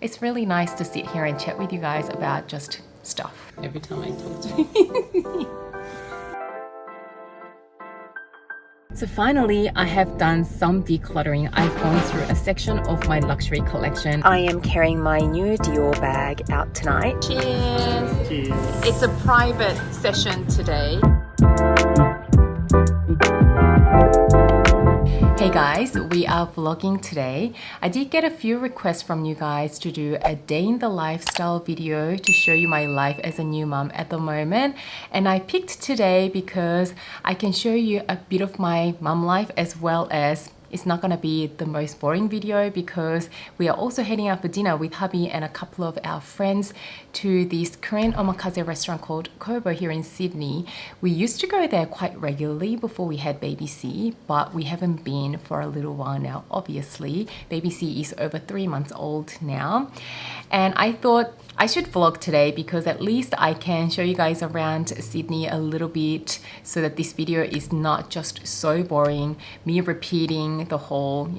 It's really nice to sit here and chat with you guys about just stuff. Every time I talk to you. So finally, I have done some decluttering. I've gone through a section of my luxury collection. I am carrying my new Dior bag out tonight. Cheers! Cheers. It's a private session today. Hey guys, we are vlogging today. I did get a few requests from you guys to do a day in the lifestyle video to show you my life as a new mom at the moment. And I picked today because I can show you a bit of my mom life, as well as it's not gonna be the most boring video because we are also heading out for dinner with hubby and a couple of our friends to this Korean omakase restaurant called Kobo here in Sydney. We used to go there quite regularly before we had baby C, but we haven't been for a little while now, obviously. Baby C is over 3 months old now. And I thought I should vlog today because at least I can show you guys around Sydney a little bit so that this video is not just so boring, me repeating the whole,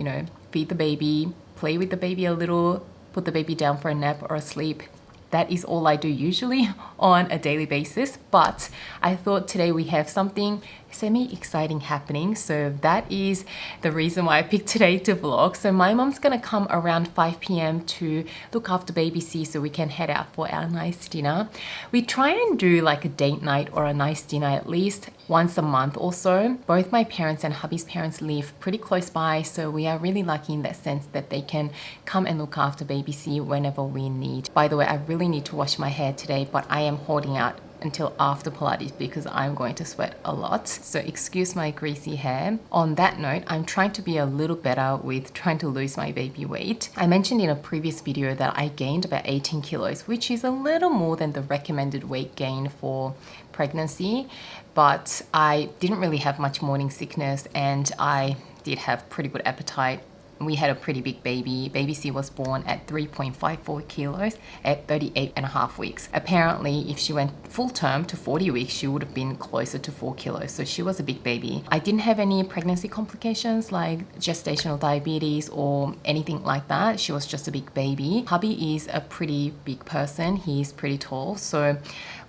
feed the baby, play with the baby a little, put the baby down for a nap or a sleep. That is all I do usually on a daily basis, but I thought today we have something semi-exciting happening, so that is the reason why I picked today to vlog. So my mom's gonna come around 5 p.m. to look after baby C so we can head out for our nice dinner. We try and do like a date night or a nice dinner at least once a month or so. Both my parents and hubby's parents live pretty close by, so we are really lucky in that sense that they can come and look after baby C whenever we need. By the way, I really need to wash my hair today, but I am holding out until after Pilates because I'm going to sweat a lot. So excuse my greasy hair. On that note, I'm trying to be a little better with trying to lose my baby weight. I mentioned in a previous video that I gained about 18 kilos, which is a little more than the recommended weight gain for pregnancy, but I didn't really have much morning sickness and I did have pretty good appetite. We had a pretty big baby. Baby C was born at 3.54 kilos at 38.5 weeks. Apparently, if she went full term to 40 weeks, she would have been closer to 4 kilos. So she was a big baby. I didn't have any pregnancy complications like gestational diabetes or anything like that. She was just a big baby. Hubby is a pretty big person. He's pretty tall. So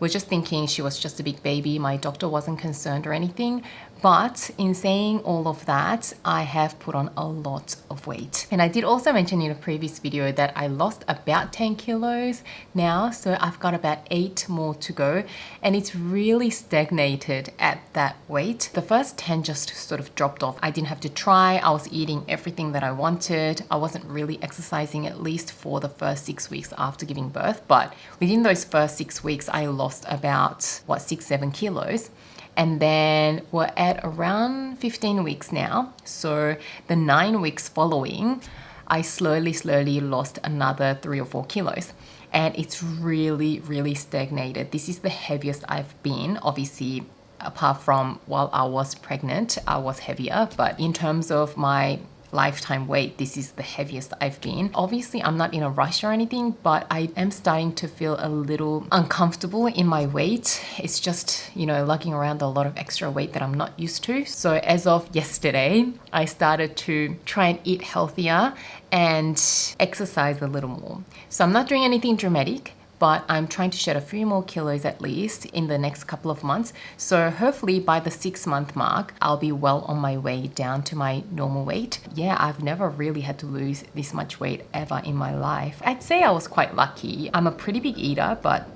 we're just thinking she was just a big baby. My doctor wasn't concerned or anything. But in saying all of that, I have put on a lot of weight. And I did also mention in a previous video that I lost about 10 kilos now. So I've got about 8 more to go. And it's really stagnated at that weight. The first 10 just sort of dropped off. I didn't have to try. I was eating everything that I wanted. I wasn't really exercising, at least for the first 6 weeks after giving birth. But within those first 6 weeks, I lost about, 6-7 kilos. And then we're at around 15 weeks now. So the 9 weeks following, I slowly lost another 3 or 4 kilos. And it's really stagnated. This is the heaviest I've been. Obviously, apart from while I was pregnant, I was heavier. But in terms of my lifetime weight, this is the heaviest I've been. Obviously, I'm not in a rush or anything, but I am starting to feel a little uncomfortable in my weight. It's just, lugging around a lot of extra weight that I'm not used to. So as of yesterday, I started to try and eat healthier and exercise a little more. So I'm not doing anything dramatic, but I'm trying to shed a few more kilos at least in the next couple of months. So hopefully by the 6-month mark, I'll be well on my way down to my normal weight. Yeah, I've never really had to lose this much weight ever in my life. I'd say I was quite lucky. I'm a pretty big eater, but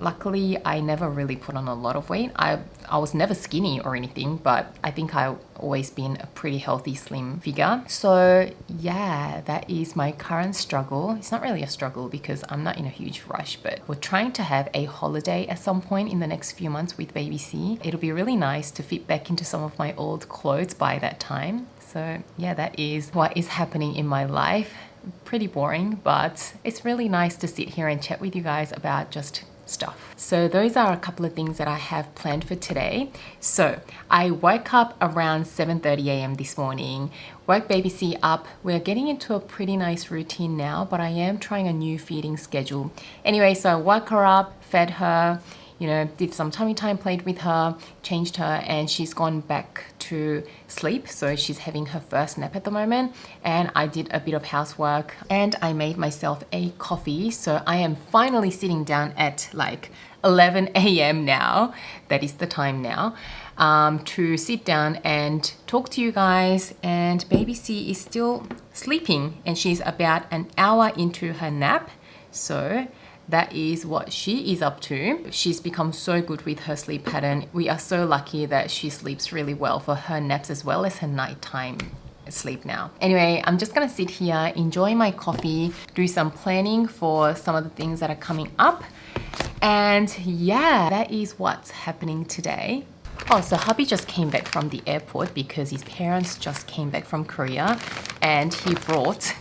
luckily I never really put on a lot of weight. I was never skinny or anything, but I think I've always been a pretty healthy, slim figure. So yeah, that is my current struggle. It's not really a struggle because I'm not in a huge rush, but we're trying to have a holiday at some point in the next few months with baby C. It'll be really nice to fit back into some of my old clothes by that time. So yeah, that is what is happening in my life. Pretty boring, but it's really nice to sit here and chat with you guys about just stuff. So those are a couple of things that I have planned for today. So I woke up around 7:30 a.m. this morning, woke baby C up. We're getting into a pretty nice routine now, but I am trying a new feeding schedule. Anyway, so I woke her up, fed her, you know, did some tummy time, played with her, changed her, and she's gone back to sleep. So she's having her first nap at the moment. And I did a bit of housework and I made myself a coffee. So I am finally sitting down at like 11 a.m. now. That is the time now. To sit down and talk to you guys. And baby C is still sleeping and she's about an hour into her nap. So that is what she is up to. She's become so good with her sleep pattern. We are so lucky that she sleeps really well for her naps as well as her nighttime sleep now. Anyway, I'm just gonna sit here, enjoy my coffee, do some planning for some of the things that are coming up. And yeah, that is what's happening today. Oh, so hubby just came back from the airport because his parents just came back from Korea and they brought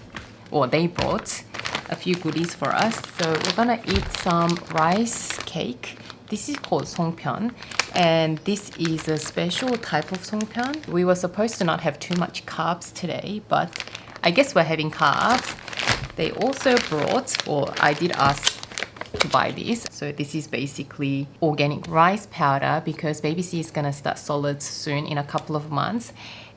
a few goodies for us. So we're gonna eat some rice cake. This is called songpyeon and this is a special type of songpyeon. We were supposed to not have too much carbs today, but I guess we're having carbs. They also brought, or I did ask to buy this. So this is basically organic rice powder because baby C is gonna start solids soon in a couple of months.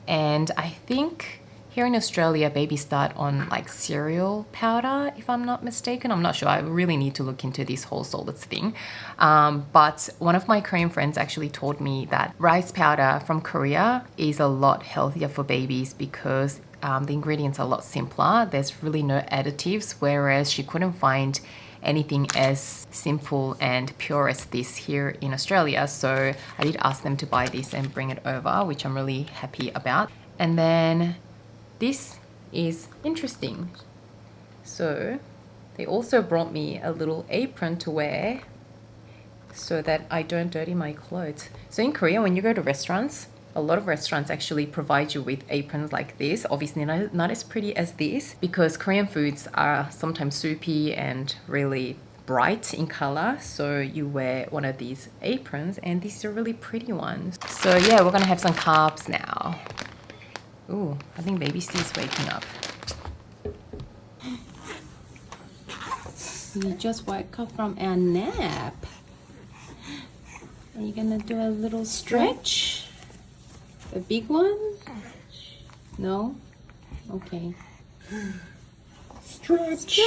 And I think here in Australia, babies start on like cereal powder, if I'm not mistaken. I'm not sure. I really need to look into this whole solids thing. But one of my Korean friends actually told me that rice powder from Korea is a lot healthier for babies because the ingredients are a lot simpler. There's really no additives, whereas she couldn't find anything as simple and pure as this here in Australia. So I did ask them to buy this and bring it over, which I'm really happy about. And then this is interesting. So they also brought me a little apron to wear so that I don't dirty my clothes. So in Korea, when you go to restaurants, a lot of restaurants actually provide you with aprons like this. Obviously not as pretty as this because Korean foods are sometimes soupy and really bright in color. So you wear one of these aprons and these are really pretty ones. So yeah, we're gonna have some carbs now. Ooh, I think baby C is waking up. We just woke up from our nap. Are you gonna do a little stretch? A big one? No? Okay. Stretch.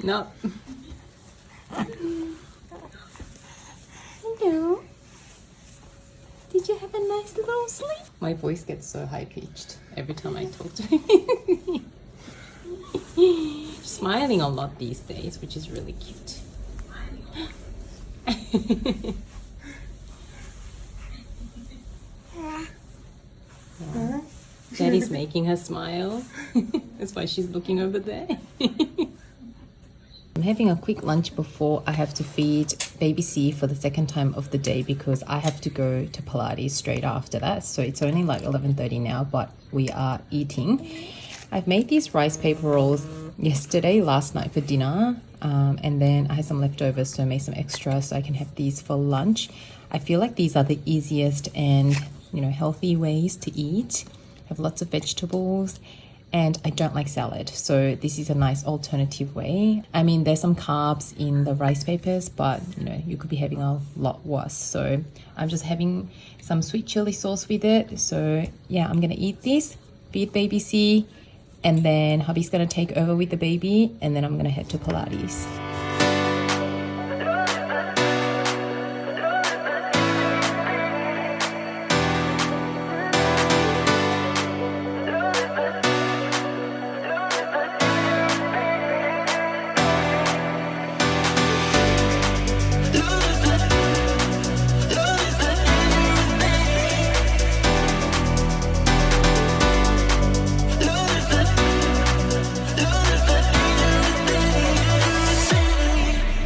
No. Hello. Did you have a nice little sleep? My voice gets so high-pitched every time I talk to him. Smiling a lot these days, which is really cute. Yeah. Daddy's making her smile. That's why she's looking over there. I'm having a quick lunch before I have to feed baby C for the second time of the day because I have to go to Pilates straight after that. So it's only like 11:30 now, but we are eating. I've made these rice paper rolls last night for dinner, and then I had some leftovers, so I made some extra so I can have these for lunch. I feel like these are the easiest and healthy ways to eat. Have lots of vegetables. And I don't like salad, so this is a nice alternative way. I mean, there's some carbs in the rice papers, but you could be having a lot worse. So I'm just having some sweet chili sauce with it. So yeah, I'm gonna eat this, feed baby C, and then hubby's gonna take over with the baby, and then I'm gonna head to Pilates.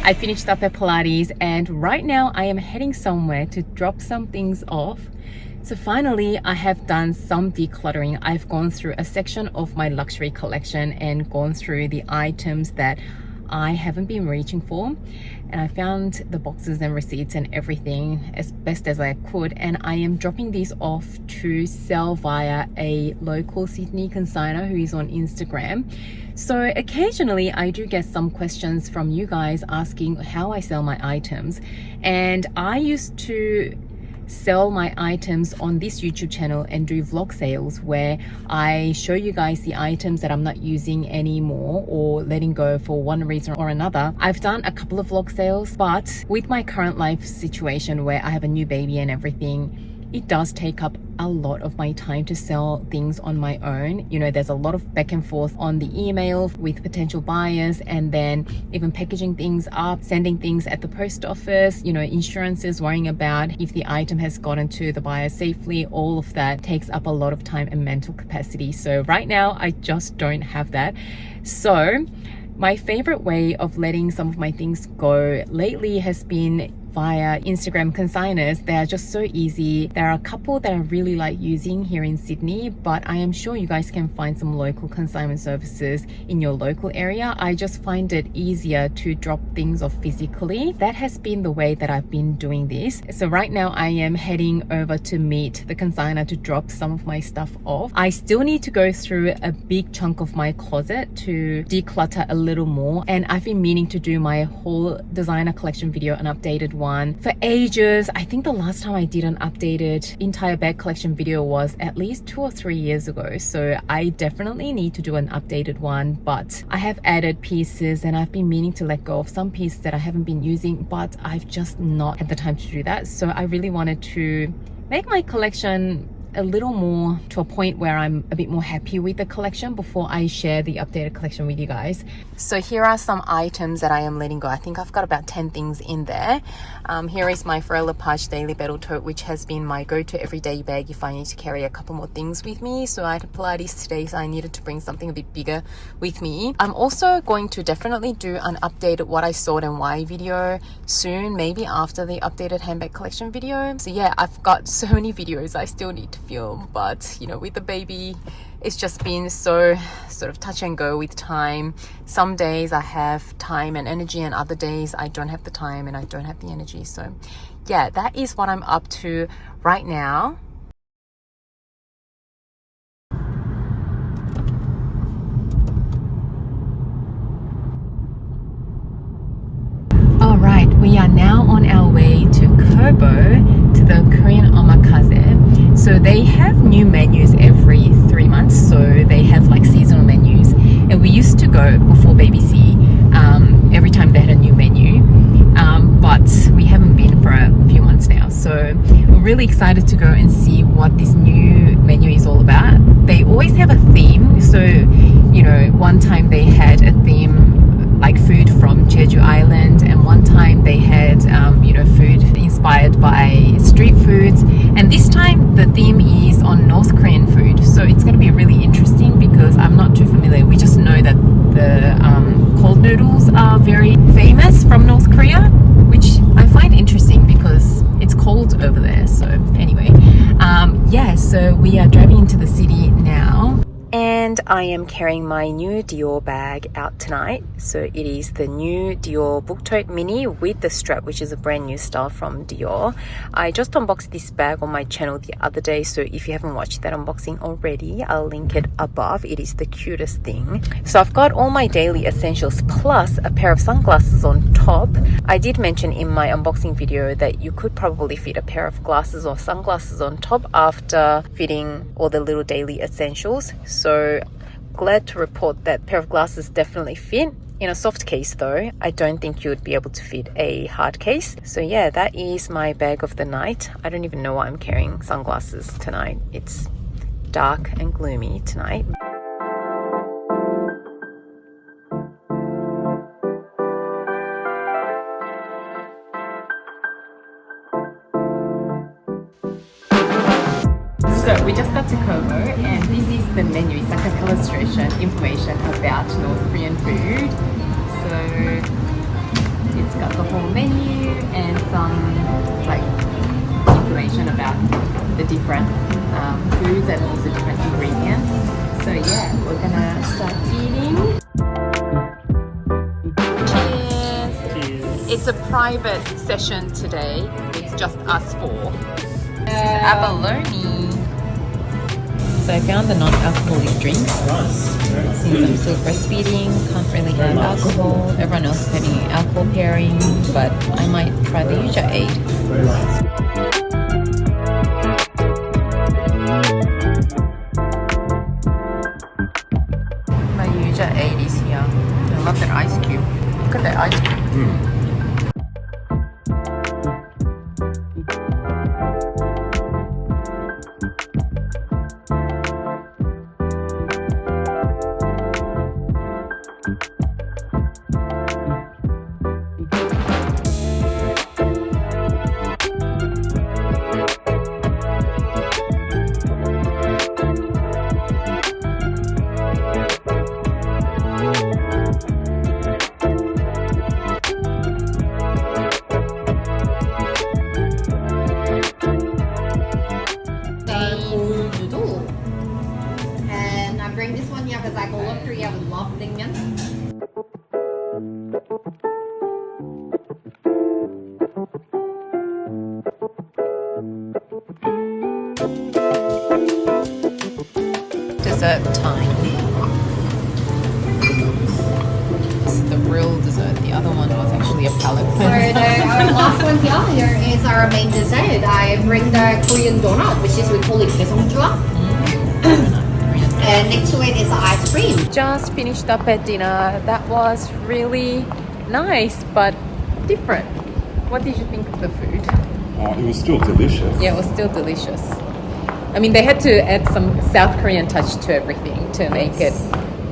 I finished up at Pilates and right now I am heading somewhere to drop some things off. So finally I have done some decluttering. I've gone through a section of my luxury collection and gone through the items that I haven't been reaching for, and I found the boxes and receipts and everything as best as I could, and I am dropping these off to sell via a local Sydney consignor who is on Instagram. So occasionally I do get some questions from you guys asking how I sell my items, and I used to sell my items on this YouTube channel and do vlog sales where I show you guys the items that I'm not using anymore or letting go for one reason or another. I've done a couple of vlog sales, but with my current life situation where I have a new baby and everything, it does take up a lot of my time to sell things on my own. You know, there's a lot of back and forth on the email with potential buyers, and then even packaging things up, sending things at the post office, you know, insurances, worrying about if the item has gotten to the buyer safely. All of that takes up a lot of time and mental capacity. So right now I just don't have that. So my favorite way of letting some of my things go lately has been via Instagram consigners. They are just so easy. There are a couple that I really like using here in Sydney, but I am sure you guys can find some local consignment services in your local area. I just find it easier to drop things off physically. That has been the way that I've been doing this. So right now I am heading over to meet the consignor to drop some of my stuff off. I still need to go through a big chunk of my closet to declutter a little more, and I've been meaning to do my whole designer collection video, an updated one, for ages. I think the last time I did an updated entire bag collection video was at least 2 or 3 years ago. So I definitely need to do an updated one, but I have added pieces and I've been meaning to let go of some pieces that I haven't been using, but I've just not had the time to do that. So I really wanted to make my collection a little more to a point where I'm a bit more happy with the collection before I share the updated collection with you guys. So here are some items that I am letting go. I think I've got about 10 things in there. Here is my Ferrero Lepage Daily Battle Tote, which has been my go-to everyday bag if I need to carry a couple more things with me. So I had Pilates today, so I needed to bring something a bit bigger with me. I'm also going to definitely do an updated what I sold and why video soon, maybe after the updated handbag collection video. So yeah, I've got so many videos I still need to film, but you know, with the baby it's just been so sort of touch and go with time. Some days I have time and energy, and other days I don't have the time and I don't have the energy. So yeah, that is what I'm up to right now. All right, we are now on our way to Kobo, to the Korean omakase. So they have new menus every 3 months, so they have like seasonal menus, and we used to go before baby C every time they had a new menu, but we haven't been for a few months now. So we're really excited to go and see what this new menu is all about. They always have a theme, so you know, one time they had a theme like food from Jeju Island, and one time they had you know, food inspired by street foods, and this time the theme is on North Korean food. So it's going to be really interesting because I'm not too familiar. We just know that the cold noodles are very famous from North Korea, which I find interesting because it's cold over there. So anyway, yeah, so we are driving into the city now. And I am carrying my new Dior bag out tonight. So it is the new Dior Book Tote Mini with the strap, which is a brand new style from Dior. I just unboxed this bag on my channel the other day, so if you haven't watched that unboxing already, I'll link it above. It is the cutest thing. So I've got all my daily essentials plus a pair of sunglasses on top. I did mention in my unboxing video that you could probably fit a pair of glasses or sunglasses on top after fitting all the little daily essentials. So glad to report that pair of glasses definitely fit. In a soft case though, I don't think you would be able to fit a hard case. So yeah, that is my bag of the night. I don't even know why I'm carrying sunglasses tonight. It's dark and gloomy tonight. So we just got to Kobo, and this is the menu. It's like an illustration, information about North Korean food. So it's got the whole menu and some like information about the different foods and also different ingredients. So yeah, we're gonna start eating. It's a private session today. It's just us four. Abalone. So I found the non-alcoholic drinks. Since I'm still breastfeeding, can't really have alcohol. Everyone else is having alcohol pairing, but I might try the Yuja 8. My Yuja 8 is here. I love that ice cube. Look at that ice cube. Bring this one here because I go look through here with love thing. Dessert time. The real dessert. The other one was actually a palette So our last one here is our main dessert. I bring the Korean donut, which is we call it daesongchua. And next to it is ice cream. Just finished up at dinner. That was really nice but different. What did you think of the food? It was still delicious. Yeah, it was still delicious. I mean, they had to add some South Korean touch to everything to make it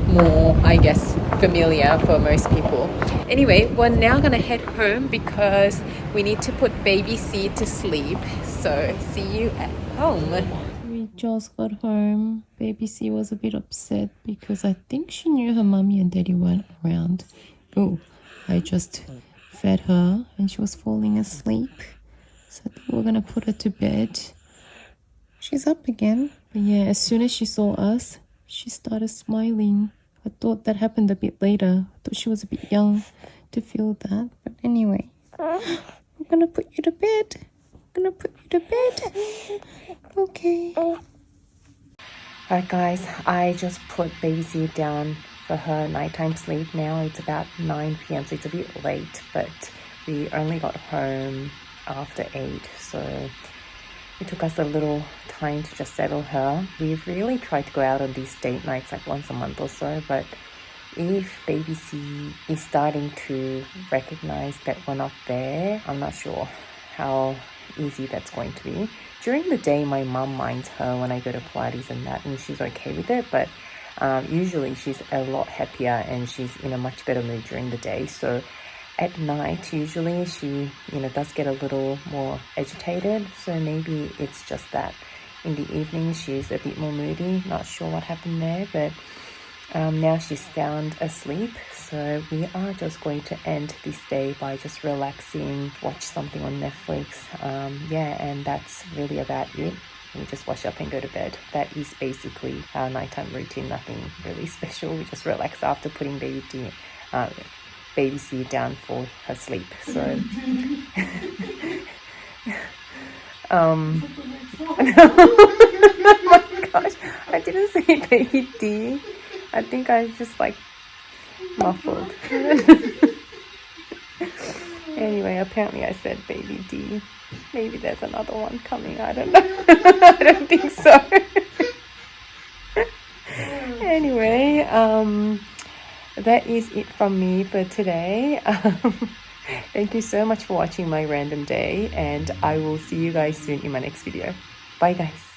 more, I guess, familiar for most people. Anyway, we're now gonna head home because we need to put baby C to sleep. So see you at home. We just got home. Baby C was a bit upset because I think she knew her mommy and daddy weren't around. Oh, I just fed her and she was falling asleep. So I think we're gonna put her to bed. She's up again. But yeah, as soon as she saw us, she started smiling. I thought that happened a bit later. I thought she was a bit young to feel that. But anyway, I'm gonna put you to bed. Okay. Alright guys, I just put baby C down for her nighttime sleep now. It's about 9 p.m. so it's a bit late, but we only got home after 8, so it took us a little time to just settle her. We've really tried to go out on these date nights like once a month or so, but if baby C is starting to recognize that we're not there, I'm not sure how easy that's going to be. During the day, my mum minds her when I go to Pilates and that, and she's okay with it, but usually she's a lot happier and she's in a much better mood during the day. So at night, usually she, does get a little more agitated. So maybe it's just that in the evening she's a bit more moody. Not sure what happened there, but now she's sound asleep. So we are just going to end this day by just relaxing, watch something on Netflix. And that's really about it. We just wash up and go to bed. That is basically our nighttime routine. Nothing really special. We just relax after putting baby C down for her sleep. So oh my gosh, I didn't say baby D. I think I just muffled. Anyway, apparently I said baby D. Maybe there's another one coming. I don't know. I don't think so. Anyway, that is it from me for today. Thank you so much for watching my random day, and I will see you guys soon in my next video. Bye guys.